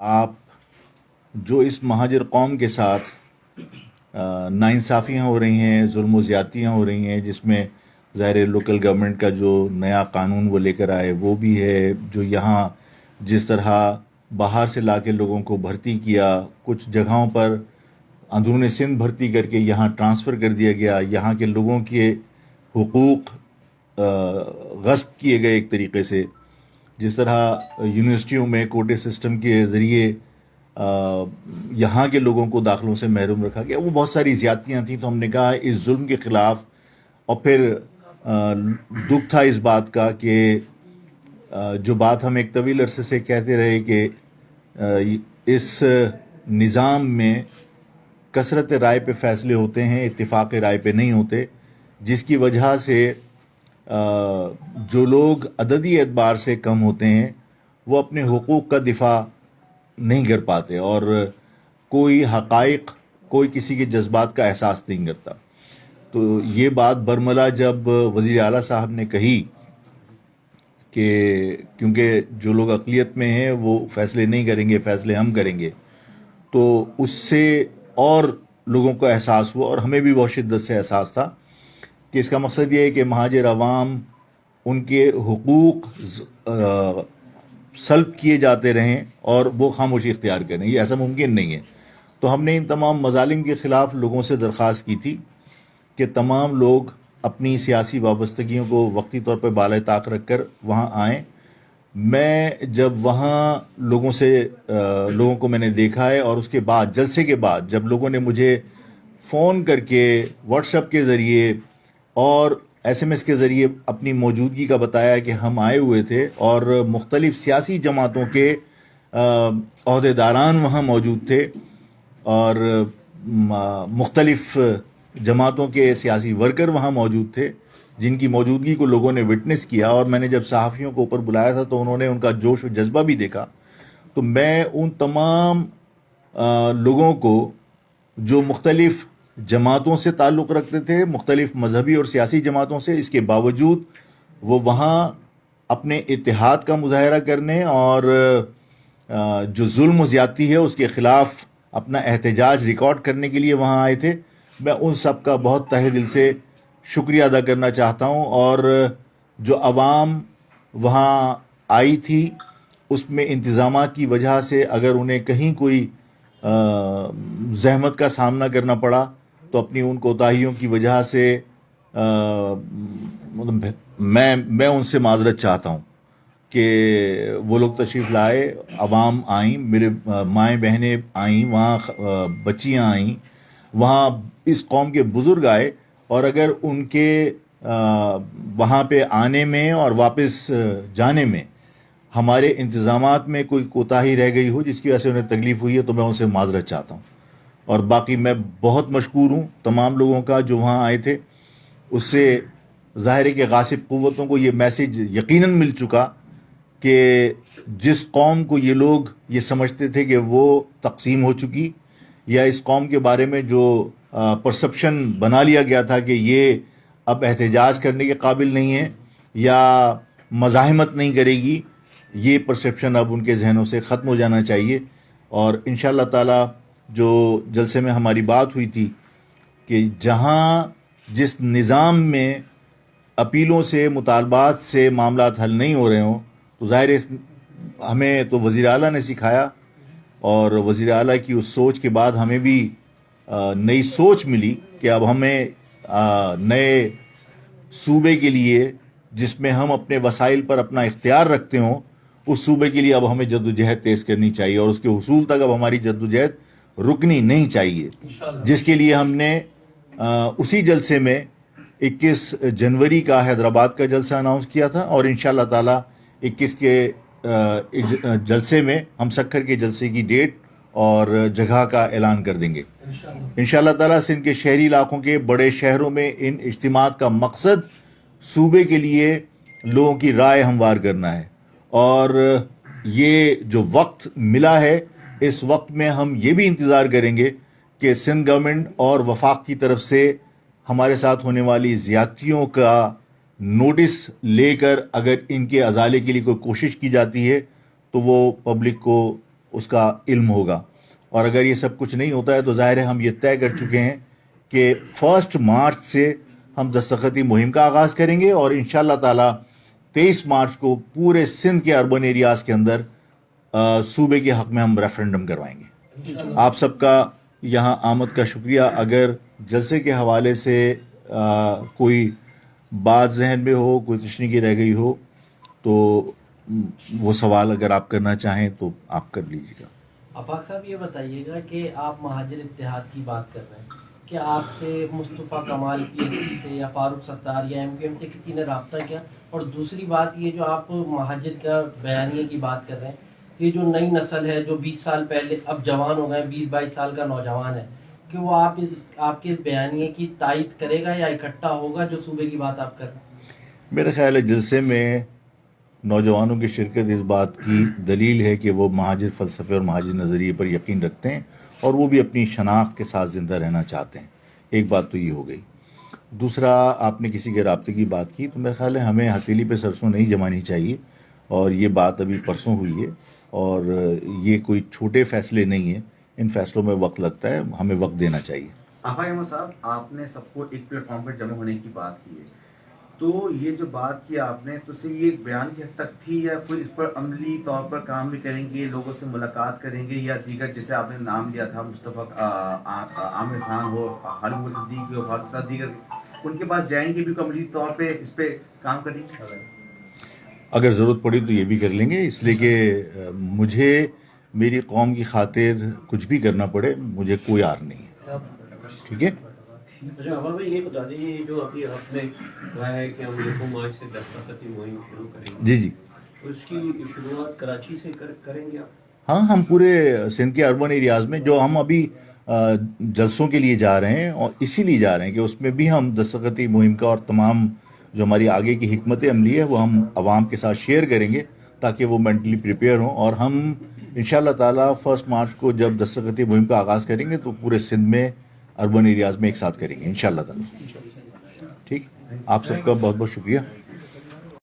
آپ جو اس مہاجر قوم کے ساتھ ناانصافیاں ہو رہی ہیں، ظلم و زیادتیاں ہو رہی ہیں، جس میں ظاہر لوکل گورنمنٹ کا جو نیا قانون وہ لے کر آئے وہ بھی ہے، جو یہاں جس طرح باہر سے لا کے لوگوں کو بھرتی کیا، کچھ جگہوں پر اندرون سندھ بھرتی کر کے یہاں ٹرانسفر کر دیا گیا، یہاں کے لوگوں کے حقوق غصب کیے گئے ایک طریقے سے، جس طرح یونیورسٹیوں میں کوٹے سسٹم کے ذریعے یہاں کے لوگوں کو داخلوں سے محروم رکھا گیا، وہ بہت ساری زیادتیاں تھیں۔ تو ہم نے کہا اس ظلم کے خلاف، اور پھر دکھ تھا اس بات کا کہ جو بات ہم ایک طویل عرصے سے کہتے رہے کہ اس نظام میں کثرت رائے پہ فیصلے ہوتے ہیں، اتفاق رائے پہ نہیں ہوتے، جس کی وجہ سے جو لوگ عددی اعتبار سے کم ہوتے ہیں وہ اپنے حقوق کا دفاع نہیں کر پاتے، اور کوئی حقائق، کوئی کسی کے جذبات کا احساس نہیں کرتا۔ تو یہ بات برملا جب وزیر اعلیٰ صاحب نے کہی کہ کیونکہ جو لوگ اقلیت میں ہیں وہ فیصلے نہیں کریں گے، فیصلے ہم کریں گے، تو اس سے اور لوگوں کو احساس ہوا، اور ہمیں بھی بہت شدت سے احساس تھا کہ اس کا مقصد یہ ہے کہ مہاجر عوام ان کے حقوق سلب کیے جاتے رہیں اور وہ خاموشی اختیار کریں، یہ ایسا ممکن نہیں ہے۔ تو ہم نے ان تمام مظالم کے خلاف لوگوں سے درخواست کی تھی کہ تمام لوگ اپنی سیاسی وابستگیوں کو وقتی طور پہ بالائے طاق رکھ کر وہاں آئیں۔ میں جب وہاں لوگوں کو میں نے دیکھا ہے، اور اس کے بعد جلسے کے بعد جب لوگوں نے مجھے فون کر کے، واٹس ایپ کے ذریعے اور ایس ایم ایس کے ذریعے اپنی موجودگی کا بتایا کہ ہم آئے ہوئے تھے، اور مختلف سیاسی جماعتوں کے عہدیداران وہاں موجود تھے، اور مختلف جماعتوں کے سیاسی ورکر وہاں موجود تھے، جن کی موجودگی کو لوگوں نے وٹنس کیا، اور میں نے جب صحافیوں کو اوپر بلایا تھا تو انہوں نے ان کا جوش و جذبہ بھی دیکھا۔ تو میں ان تمام لوگوں کو جو مختلف جماعتوں سے تعلق رکھتے تھے، مختلف مذہبی اور سیاسی جماعتوں سے، اس کے باوجود وہ وہاں اپنے اتحاد کا مظاہرہ کرنے اور جو ظلم و زیادتی ہے اس کے خلاف اپنا احتجاج ریکارڈ کرنے کے لیے وہاں آئے تھے، میں ان سب کا بہت تہہ دل سے شکریہ ادا کرنا چاہتا ہوں۔ اور جو عوام وہاں آئی تھی اس میں انتظامات کی وجہ سے اگر انہیں کہیں کوئی زحمت کا سامنا کرنا پڑا تو اپنی ان کوتاہیوں کی وجہ سے میں ان سے معذرت چاہتا ہوں کہ وہ لوگ تشریف لائے، عوام آئیں، میرے مائیں بہنیں آئیں، وہاں بچیاں آئیں، وہاں اس قوم کے بزرگ آئے، اور اگر ان کے وہاں پہ آنے میں اور واپس جانے میں ہمارے انتظامات میں کوئی کوتاہی رہ گئی ہو جس کی وجہ سے انہیں تکلیف ہوئی ہے تو میں ان سے معذرت چاہتا ہوں۔ اور باقی میں بہت مشکور ہوں تمام لوگوں کا جو وہاں آئے تھے۔ اس سے ظاہر ہے کہ غاصب قوتوں کو یہ میسج یقیناً مل چکا کہ جس قوم کو یہ لوگ یہ سمجھتے تھے کہ وہ تقسیم ہو چکی، یا اس قوم کے بارے میں جو پرسپشن بنا لیا گیا تھا کہ یہ اب احتجاج کرنے کے قابل نہیں ہے یا مزاحمت نہیں کرے گی، یہ پرسپشن اب ان کے ذہنوں سے ختم ہو جانا چاہیے۔ اور انشاءاللہ تعالی جو جلسے میں ہماری بات ہوئی تھی کہ جہاں جس نظام میں اپیلوں سے، مطالبات سے معاملات حل نہیں ہو رہے ہوں، تو ظاہر ہمیں تو وزیر اعلیٰ نے سکھایا، اور وزیر اعلیٰ کی اس سوچ کے بعد ہمیں بھی نئی سوچ ملی کہ اب ہمیں نئے صوبے کے لیے جس میں ہم اپنے وسائل پر اپنا اختیار رکھتے ہوں، اس صوبے کے لیے اب ہمیں جدوجہد تیز کرنی چاہیے، اور اس کے حصول تک اب ہماری جدوجہد رکنی نہیں چاہیے، جس کے لیے ہم نے اسی جلسے میں 21 جنوری کا حیدرآباد کا جلسہ اناؤنس کیا تھا، اور انشاءاللہ تعالی 21 کے جلسے میں ہم سکھر کے جلسے کی ڈیٹ اور جگہ کا اعلان کر دیں گے انشاءاللہ تعالی۔ سندھ کے شہری علاقوں کے بڑے شہروں میں ان اجتماعات کا مقصد صوبے کے لیے لوگوں کی رائے ہموار کرنا ہے، اور یہ جو وقت ملا ہے اس وقت میں ہم یہ بھی انتظار کریں گے کہ سندھ گورنمنٹ اور وفاق کی طرف سے ہمارے ساتھ ہونے والی زیادتیوں کا نوٹس لے کر اگر ان کے ازالے کے لیے کوئی کوشش کی جاتی ہے تو وہ پبلک کو اس کا علم ہوگا. اور اگر یہ سب کچھ نہیں ہوتا ہے تو ظاہر ہے ہم یہ طے کر چکے ہیں کہ 1 مارچ سے ہم دستخطی مہم کا آغاز کریں گے اور انشاءاللہ تعالی 23 مارچ کو پورے سندھ کے اربن ایریاز کے اندر صوبے کے حق میں ہم ریفرنڈم کروائیں گے. آپ سب کا یہاں آمد کا شکریہ. اگر جلسے کے حوالے سے کوئی بات ذہن میں ہو, کوئی تشنیگی رہ گئی ہو تو وہ سوال اگر آپ کرنا چاہیں تو آپ کر لیجیے گا. آفاق صاحب یہ بتائیے گا کہ آپ مہاجر اتحاد کی بات کر رہے ہیں, کیا آپ سے مصطفیٰ کمال پی ایچ ڈی سے یا فاروق ستار یا ایم کیو ایم سے کسی نے رابطہ کیا؟ اور دوسری بات یہ جو آپ مہاجر کا بیانیے کی بات کر رہے ہیں, یہ جو نئی نسل ہے جو 20 سال پہلے اب جوان ہو گئے, 20-22 سال کا نوجوان ہے, کہ وہ آپ کے اس بیانیے کی تائید کرے گا یا اکٹھا ہوگا جو صوبے کی بات آپ کر رہے ہیں؟ میرا خیال ہے جلسے میں نوجوانوں کی شرکت اس بات کی دلیل ہے کہ وہ مہاجر فلسفے اور مہاجر نظریے پر یقین رکھتے ہیں اور وہ بھی اپنی شناخت کے ساتھ زندہ رہنا چاہتے ہیں. ایک بات تو یہ ہو گئی. دوسرا, آپ نے کسی کے رابطے کی بات کی تو میرا خیال ہے ہمیں ہتھیلی پہ سرسوں نہیں جمانی چاہیے, اور یہ بات ابھی پرسوں ہوئی ہے اور یہ کوئی چھوٹے فیصلے نہیں ہیں, ان فیصلوں میں وقت لگتا ہے, ہمیں وقت دینا چاہیے. آفاق احمد صاحب, آپ نے سب کو ایک پلیٹ فارم پر جمع ہونے کی بات کی ہے, تو یہ جو بات کی آپ نے تو صرف یہ بیان کی حد تک تھی یا پھر اس پر عملی طور پر کام بھی کریں گے, لوگوں سے ملاقات کریں گے, یا دیگر جیسے آپ نے نام لیا تھا مصطفیٰ عامر خان ہو, خالد صدیقی ہو, فاروق ستار, دیگر ان کے پاس جائیں گے بھی عملی طور پہ اس پہ کام کریں گے؟ اگر ضرورت پڑی تو یہ بھی کر لیں گے, اس لیے کہ مجھے میری قوم کی خاطر کچھ بھی کرنا پڑے مجھے کوئی عار نہیں ہے. ٹھیک ہے. اچھا عمر بھائی یہ بتا دیجیے, جو ابھی آپ نے کہا ہے کہ ہم 1 مارچ سے دستخطی مہم شروع کریں گے, جی جی, اس کی شروعات کراچی سے کریں گے آپ؟ ہاں, ہم پورے سندھ کے اربن ایریاز میں جو ہم ابھی جلسوں کے لیے جا رہے ہیں اور اسی لیے جا رہے ہیں کہ اس میں بھی ہم دستخطی مہم کا اور تمام جو ہماری آگے کی حکمت عملی ہے وہ ہم عوام کے ساتھ شیئر کریں گے تاکہ وہ مینٹلی پریپیئر ہوں, اور ہم انشاءاللہ تعالیٰ 1 مارچ کو جب دستخطی مہم کا آغاز کریں گے تو پورے سندھ میں اربن ایریاز میں ایک ساتھ کریں گے انشاءاللہ تعالیٰ. ٹھیک, آپ سب کا بہت بہت شکریہ.